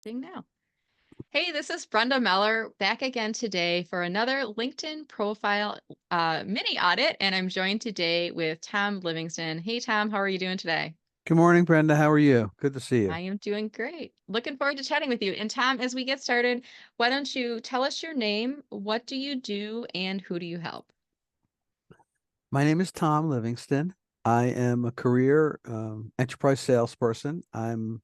Thing now. Hey, this is Brenda Meller back again today for another LinkedIn profile mini audit, and I'm joined today with Tom Livingston. Hey, Tom, how are you doing today? Good morning, Brenda. How are you? Good to see you. I am doing great. Looking forward to chatting with you. And Tom, as we get started, why don't you tell us your name, what do you do, and who do you help? My name is Tom Livingston. I am a career enterprise salesperson. I'm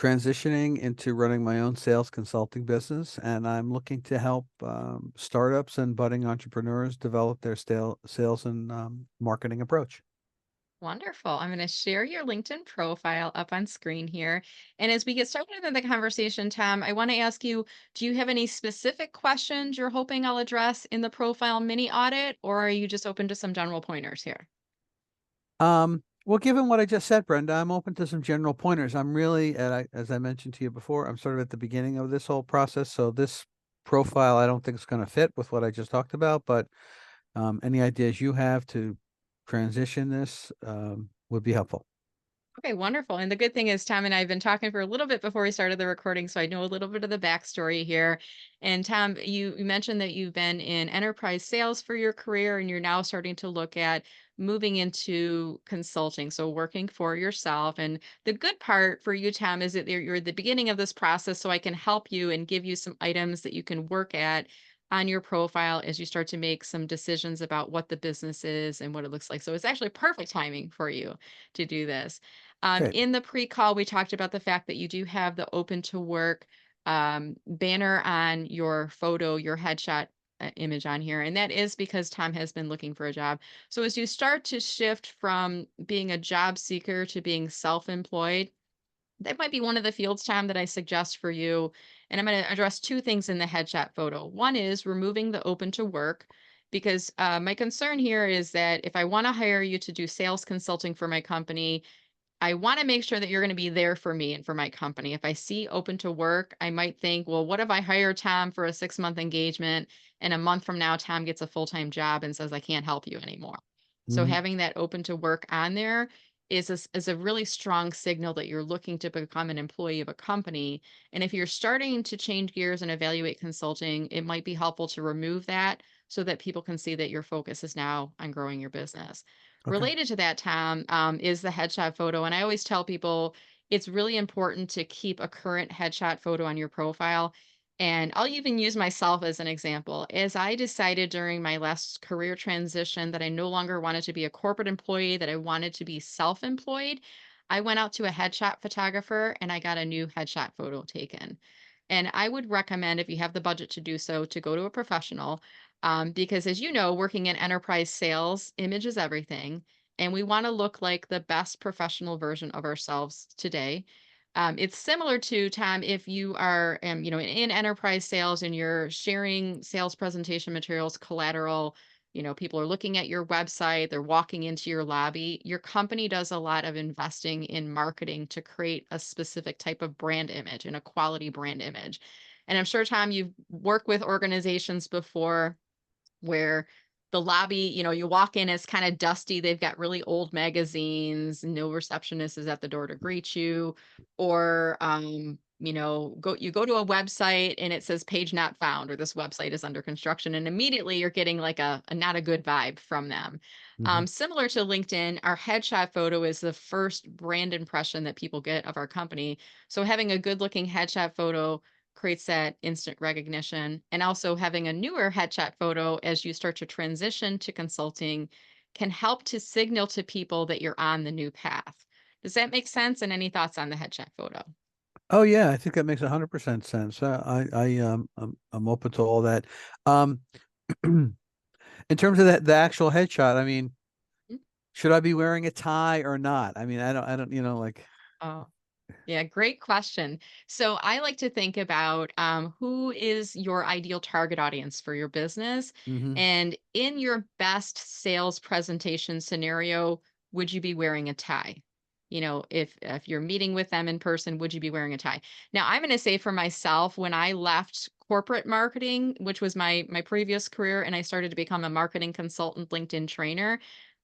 transitioning into running my own sales consulting business, and I'm looking to help startups and budding entrepreneurs develop their sales and marketing approach. Wonderful. I'm going to share your LinkedIn profile up on screen here. And as we get started in the conversation, Tom, I want to ask you, do you have any specific questions you're hoping I'll address in the profile mini audit, or are you just open to some general pointers here? Well, given what I just said, Brenda, I'm open to some general pointers. I'm really, as I mentioned to you before, I'm sort of at the beginning of this whole process. So this profile, I don't think is going to fit with what I just talked about, but any ideas you have to transition this would be helpful. Okay, wonderful. And the good thing is, Tom and I have been talking for a little bit before we started the recording, so I know a little bit of the backstory here. And Tom, you mentioned that you've been in enterprise sales for your career, and you're now starting to look at moving into consulting, so working for yourself. And the good part for you, Tom, is that you're at the beginning of this process, so I can help you and give you some items that you can work at on your profile as you start to make some decisions about what the business is and what it looks like. So it's actually perfect timing for you to do this. Great. In the pre-call, we talked about the fact that you do have the open to work banner on your photo, your headshot image on here. And that is because Tom has been looking for a job. So as you start to shift from being a job seeker to being self-employed, that might be one of the fields, Tom, that I suggest for you. And I'm going to address two things in the headshot photo. One is removing the open to work, because my concern here is that if I want to hire you to do sales consulting for my company, I wanna make sure that you're gonna be there for me and for my company. If I see open to work, I might think, well, what if I hire Tom for a 6-month engagement and a month from now, Tom gets a full-time job and says, I can't help you anymore. So Hmm. having that open to work on there is a really strong signal that you're looking to become an employee of a company. And if you're starting to change gears and evaluate consulting, it might be helpful to remove that so that people can see that your focus is now on growing your business. Okay. Related to that, Tom, is the headshot photo. And I always tell people it's really important to keep a current headshot photo on your profile. And I'll even use myself as an example. As I decided during my last career transition that I no longer wanted to be a corporate employee, that I wanted to be self employed, I went out to a headshot photographer and I got a new headshot photo taken. And I would recommend, if you have the budget to do so, to go to a professional, because as you know, working in enterprise sales, image is everything. And we want to look like the best professional version of ourselves today. It's similar to, Tom, if you are, in enterprise sales and you're sharing sales presentation materials, collateral, people are looking at your website, they're walking into your lobby. Your company does a lot of investing in marketing to create a specific type of brand image and a quality brand image. And I'm sure, Tom, you've worked with organizations before where the lobby, you walk in, it's kind of dusty. They've got really old magazines, no receptionist is at the door to greet you. Or you go to a website and it says page not found, or this website is under construction. And immediately you're getting like a not a good vibe from them. Hmm. Similar to LinkedIn, our headshot photo is the first brand impression that people get of our company. So having a good looking headshot photo creates that instant recognition. And also having a newer headshot photo as you start to transition to consulting can help to signal to people that you're on the new path. Does that make sense? And any thoughts on the headshot photo? Oh yeah, I think that makes 100% sense. I'm open to all that. Um, in terms of the actual headshot, I mean, Mm. should I be wearing a tie or not? I mean, I don't, like. Oh, yeah, great question. So I like to think about who is your ideal target audience for your business. Hmm. And in your best sales presentation scenario, would you be wearing a tie? If you're meeting with them in person, would you be wearing a tie? Now, I'm going to say for myself, when I left corporate marketing, which was my previous career, and I started to become a marketing consultant, LinkedIn trainer,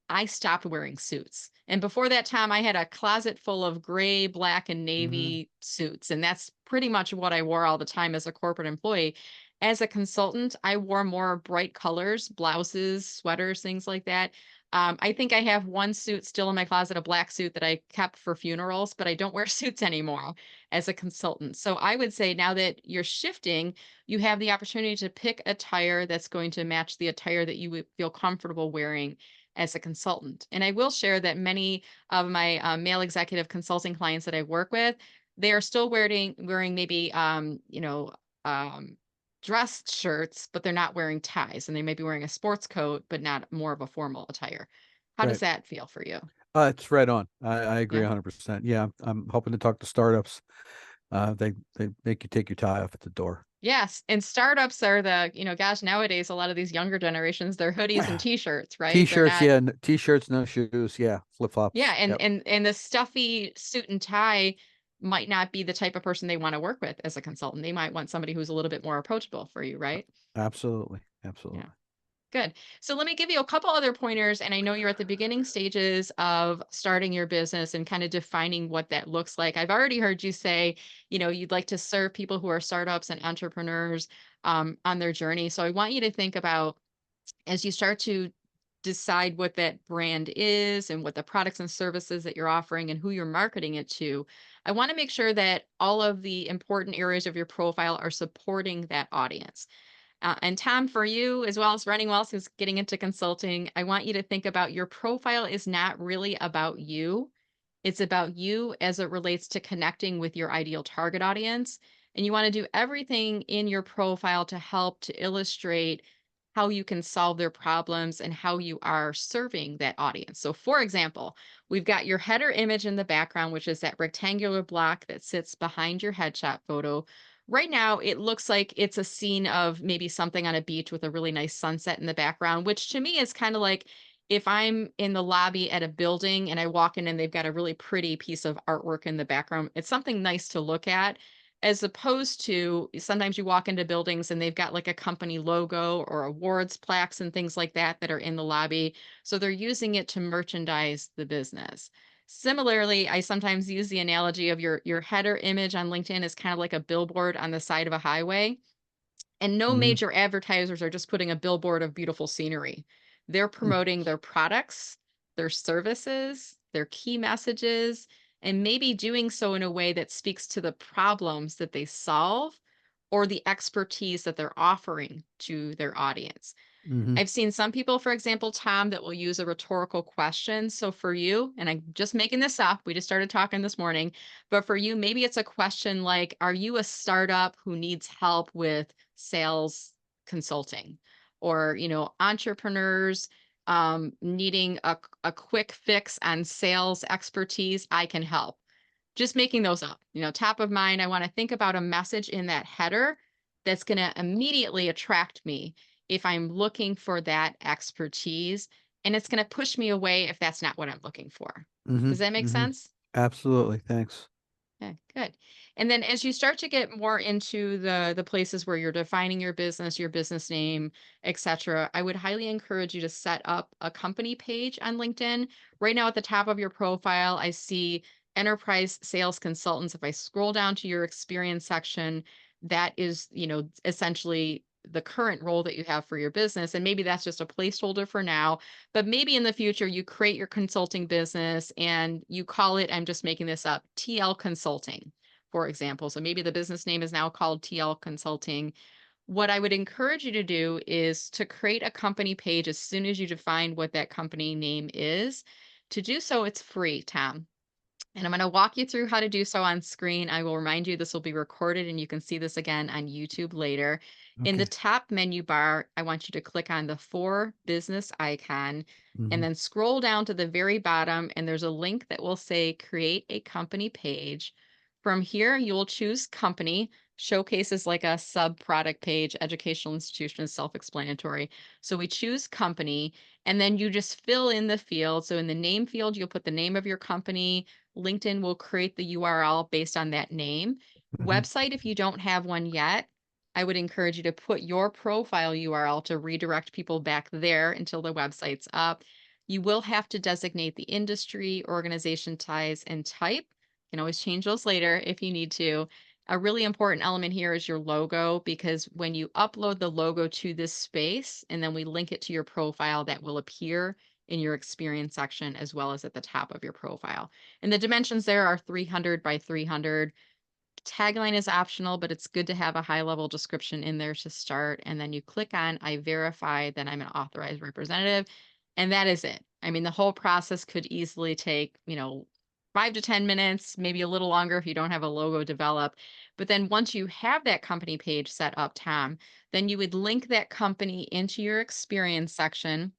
I stopped wearing suits. And before that time, I had a closet full of gray, black, and Mhm. navy suits. And that's pretty much what I wore all the time as a corporate employee. As a consultant, I wore more bright colors, blouses, sweaters, things like that. I think I have one suit still in my closet, a black suit that I kept for funerals, but I don't wear suits anymore as a consultant. So I would say now that you're shifting, you have the opportunity to pick attire that's going to match the attire that you would feel comfortable wearing as a consultant. And I will share that many of my male executive consulting clients that I work with, they are still wearing maybe um, dress shirts, but they're not wearing ties, and they may be wearing a sports coat, but not more of a formal attire. How does Right. that feel for you? It's right on. I agree Yeah. 100%. Yeah, I'm hoping to talk to startups. They make you take your tie off at the door. Yes, and startups are gosh, nowadays a lot of these younger generations, they're hoodies and t-shirts, right? They're T-shirts, not. yeah, T-shirts, no shoes, yeah, Yeah, flip-flops. and Yep, and the stuffy suit and tie might not be the type of person they want to work with as a consultant. They might want somebody who's a little bit more approachable for you, right? absolutely, Yeah. absolutely. Good. So let me give you a couple other pointers. And I know you're at the beginning stages of starting your business and kind of defining what that looks like. I've already heard you say, you'd like to serve people who are startups and entrepreneurs on their journey. So I want you to think about as you start to decide what that brand is and what the products and services that you're offering and who you're marketing it to, I want to make sure that all of the important areas of your profile are supporting that audience. And Tom, for you, as well as running Wells, who's getting into consulting, I want you to think about your profile is not really about you. It's about you as it relates to connecting with your ideal target audience. And you want to do everything in your profile to help to illustrate how you can solve their problems and how you are serving that audience. So, for example, we've got your header image in the background, which is that rectangular block that sits behind your headshot photo. Right now, it looks like it's a scene of maybe something on a beach with a really nice sunset in the background, which to me is kind of like if I'm in the lobby at a building and I walk in and they've got a really pretty piece of artwork in the background, it's something nice to look at, as opposed to sometimes you walk into buildings and they've got like a company logo or awards plaques and things like that that are in the lobby. So they're using it to merchandise the business. Similarly, I sometimes use the analogy of your header image on LinkedIn is kind of like a billboard on the side of a highway. And no Mhm, major advertisers are just putting a billboard of beautiful scenery. They're mm, promoting their products, their services, their key messages, and maybe doing so in a way that speaks to the problems that they solve or the expertise that they're offering to their audience. mhm, I've seen some people, for example, Tom, that will use a rhetorical question. So for you, and I'm just making this up, we just started talking this morning, but for you, maybe it's a question like, are you a startup who needs help with sales consulting? Or, entrepreneurs needing a quick fix on sales expertise, I can help. Just making those up. Top of mind, I want to think about a message in that header that's going to immediately attract me if I'm looking for that expertise, and it's going to push me away if that's not what I'm looking for. Does mhm, that make mhm. sense? Absolutely, thanks. Yeah, good. And then as you start to get more into the places where you're defining your business name, etc., I would highly encourage you to set up a company page on LinkedIn. Right now at the top of your profile, I see enterprise sales consultants. If I scroll down to your experience section, that is, essentially the current role that you have for your business. And maybe that's just a placeholder for now, but maybe in the future, you create your consulting business and you call it, I'm just making this up, TL Consulting, for example. So maybe the business name is now called TL Consulting. What I would encourage you to do is to create a company page as soon as you define what that company name is. To do so, it's free, Tom. And I'm going to walk you through how to do so on screen. I will remind you this will be recorded and you can see this again on YouTube later. In the Okay. top menu bar, I want you to click on the for business icon and Mhm, then scroll down to the very bottom. And there's a link that will say create a company page. From here, you will choose company. Showcases like a sub product page, educational institution is self explanatory. So we choose company and then you just fill in the field. So in the name field, you'll put the name of your company. LinkedIn will create the URL based on that name. mhm, Website, if you don't have one yet, I would encourage you to put your profile URL to redirect people back there until the website's up. You will have to designate the industry, organization ties, and type. You can always change those later if you need to. A really important element here is your logo, because when you upload the logo to this space and then we link it to your profile, that will appear in your experience section as well as at the top of your profile. And the dimensions there are 300 by 300. Tagline is optional, but it's good to have a high level description in there to start. And then you click on I verify that I'm an authorized representative. And that is it. I mean, the whole process could easily take, 5 to 10 minutes, maybe a little longer if you don't have a logo developed. But then once you have that company page set up, Tom, then you would link that company into your experience section.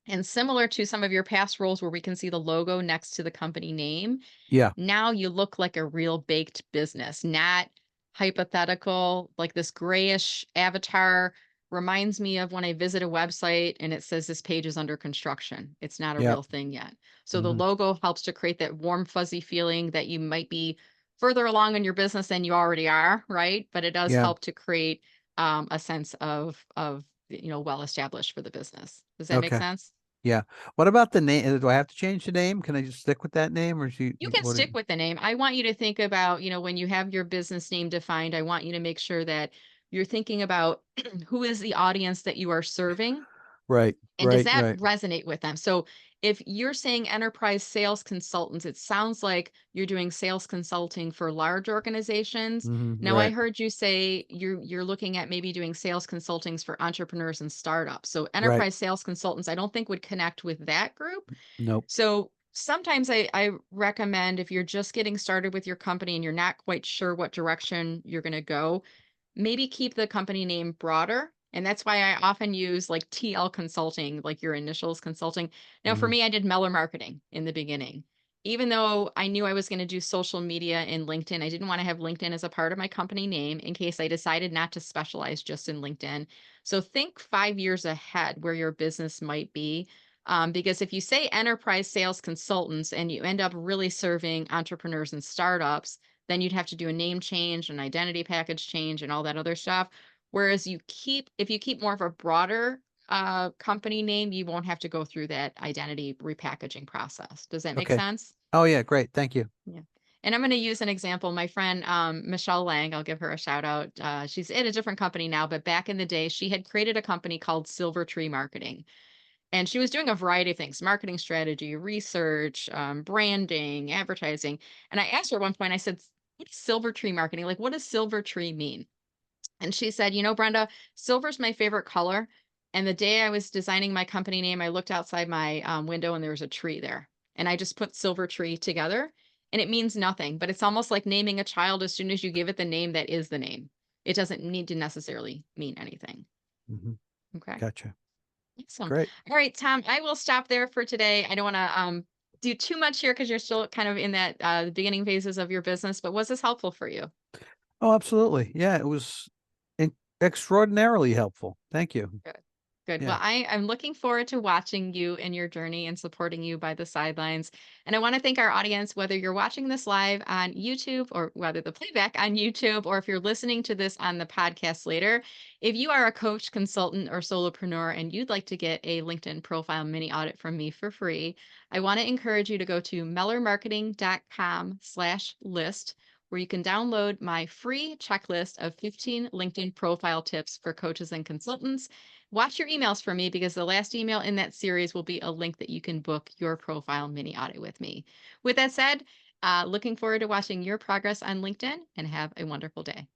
And similar to some of your past roles where we can see the logo next to the company name, Yeah. now you look like a real baked business, not hypothetical. Like this grayish avatar reminds me of when I visit a website and it says this page is under construction. It's not a Yeah. real thing yet. So the Mhm. logo helps to create that warm, fuzzy feeling that you might be further along in your business than you already are, right? But it does Yeah. help to create a sense of well established for the business. Does that make Okay. sense? Yeah. What about the name? Do I have to change the name? Can I just stick with that name or You can what? stick with the name. I want you to think about, when you have your business name defined, I want you to make sure that you're thinking about who is the audience that you are serving Right. and does Right. that Right. resonate with them? So if you're saying enterprise sales consultants, it sounds like you're doing sales consulting for large organizations. Now I Right. heard you say you're looking at maybe doing sales consultings for entrepreneurs and startups. So Right. enterprise sales consultants, I don't think would connect with that group. Nope. So sometimes I recommend if you're just getting started with your company and you're not quite sure what direction you're going to go, maybe keep the company name broader. And that's why I often use like TL consulting, like your initials consulting. Now, for Mhm. me, I did Meller marketing in the beginning. Even though I knew I was going to do social media and LinkedIn, I didn't want to have LinkedIn as a part of my company name in case I decided not to specialize just in LinkedIn. So think 5 years ahead where your business might be, because if you say enterprise sales consultants and you end up really serving entrepreneurs and startups, then you'd have to do a name change, an identity package change, and all that other stuff. Whereas if you keep more of a broader company name, you won't have to go through that identity repackaging process. Does that make Okay. sense? Oh yeah, great. Thank you. Yeah. And I'm going to use an example. My friend, Michelle Lang, I'll give her a shout out. She's in a different company now, but back in the day, she had created a company called Silver Tree Marketing. And she was doing a variety of things: marketing strategy, research, branding, advertising. And I asked her at one point, I said, what is silver tree marketing? Like, what does silver tree mean? And she said, Brenda, silver's my favorite color. And the day I was designing my company name, I looked outside my window and there was a tree there. And I just put silver tree together, and it means nothing, but it's almost like naming a child. As soon as you give it the name, that is the name. It doesn't need to necessarily mean anything. Mhm. Okay. Gotcha. Awesome. Great. All right, Tom, I will stop there for today. I don't want to do too much here because you're still kind of in that the beginning phases of your business, but was this helpful for you? Oh, absolutely. Yeah, it was extraordinarily helpful. Thank you. Good. Good. Well, Yeah. I'm looking forward to watching you in your journey and supporting you by the sidelines. And I want to thank our audience, whether you're watching this live on YouTube or whether the playback on YouTube, or if you're listening to this on the podcast later. If you are a coach, consultant, or solopreneur and you'd like to get a LinkedIn profile mini audit from me for free, I want to encourage you to go to mellermarketing.com/list, where you can download my free checklist of 15 LinkedIn profile tips for coaches and consultants. Watch your emails for me because the last email in that series will be a link that you can book your profile mini audit with me. With that said, looking forward to watching your progress on LinkedIn, and have a wonderful day.